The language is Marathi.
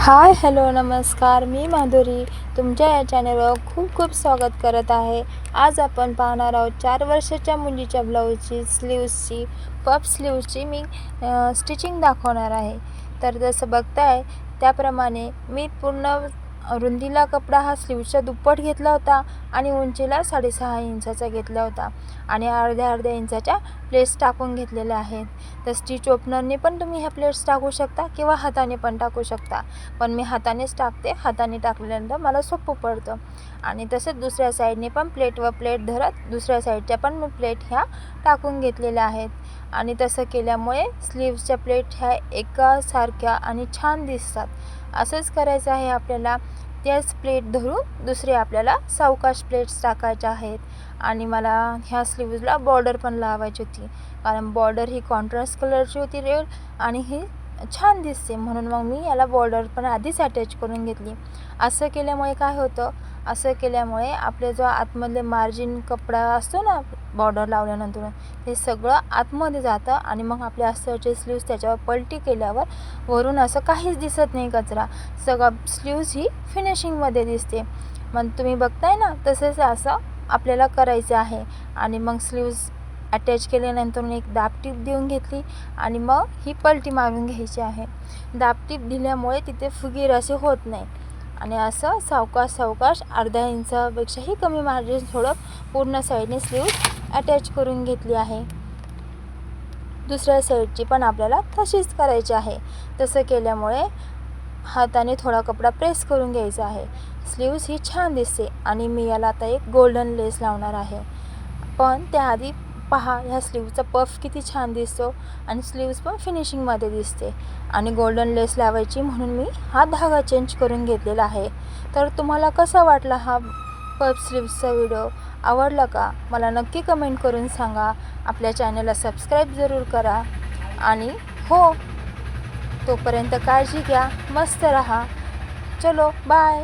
हाय हॅलो नमस्कार, मी माधुरी तुमच्या या चॅनलवर खूप खूप स्वागत करत आहे। आज आपण पाहणार आहोत 4 वर्षाच्या मुलीच्या ब्लाऊजची स्लीव्सची पफ स्लीव्सची मी स्टिचिंग दाखवणार आहे। तर जसं बघताय त्याप्रमाणे मी पूर्ण रुंदीला कपडा हा स्लीव्सच्या दुप्पट घेतला होता आणि उंचीला 6.5 इंचाचा घेतला होता आणि अर्ध्या इंचाच्या प्लेट्स टाकून घेतलेल्या आहेत। तर स्टिच ओपनरने पण तुम्ही ह्या प्लेट्स टाकू शकता किंवा हाताने पण टाकू शकता, पण मी हातानेच टाकते। हाताने टाकल्यानंतर मला सोपं पडतं। आणि तसंच दुसऱ्या साईडने पण प्लेटवर प्लेट धरत दुसऱ्या साईडच्या पण मी प्लेट ह्या टाकून घेतलेल्या आहेत। आणि तसं केल्यामुळे स्लीव्सच्या प्लेट ह्या एकासारख्या आणि छान दिसतात। असंच करायचं आहे आपल्याला। त्याच प्लेट धरून दुसरे आपल्याला सावकाश प्लेट्स टाकायच्या आहेत। आणि मला ह्या स्लीव्सला बॉर्डर पण लावायची होती, कारण बॉर्डर ही कॉन्ट्रास्ट कलरची होती रेड आणि ही छान दिसते, म्हणून मग मी याला बॉर्डर पण आधीच अटॅच करून घेतली। असं केल्यामुळे काय होतं, असं केल्यामुळे आपले जो आतमधले मार्जिन कपडा असतो ना बॉर्डर लावल्यानंतर, ते सगळं आतमध्ये जातं आणि मग आपल्या अस्तरचे स्लीव्स त्याच्यावर पलटी केल्यावर वरून असं काहीच दिसत नाही कचरा, सगळं स्लीव्स ही फिनिशिंगमध्ये दिसते। मग तुम्ही बघताय ना, तसंच असं आपल्याला करायचं आहे। आणि मग स्लीव्स अटॅच केल्यानंतर एक दाबटीप देऊन घेतली आणि मग ही पलटी मारून घ्यायची आहे। दाबटीप दिल्यामुळे तिथे फुगीर असे होत नाही आणि असं सावकाश अर्ध्या इंचापेक्षाही कमी मार्जिन सोडत पूर्ण साईडने स्लीव्स अटॅच करून घेतली आहे। दुसऱ्या साईडची पण आपल्याला तशीच करायची आहे। तसं केल्यामुळे हाताने थोडा कपडा प्रेस करून घ्यायचा आहे। स्लीव्स ही छान दिसते आणि मी याला आता एक गोल्डन लेस लावणार आहे। पण त्याआधी पहा ह्या स्लीव्सचा पफ किती छान दिसतो आणि स्लीव्स पण फिनिशिंगमध्ये दिसते। आणि गोल्डन लेस लावायची म्हणून मी हा धागा चेंज करून घेतलेला आहे। तर तुम्हाला कसा वाटला हा पफ स्लीव्सचा व्हिडिओ? आवडला का? मला नक्की कमेंट करून सांगा। आपल्या चॅनलला सबस्क्राईब जरूर करा आणि हो, तोपर्यंत काळजी घ्या, मस्त रहा। चलो बाय।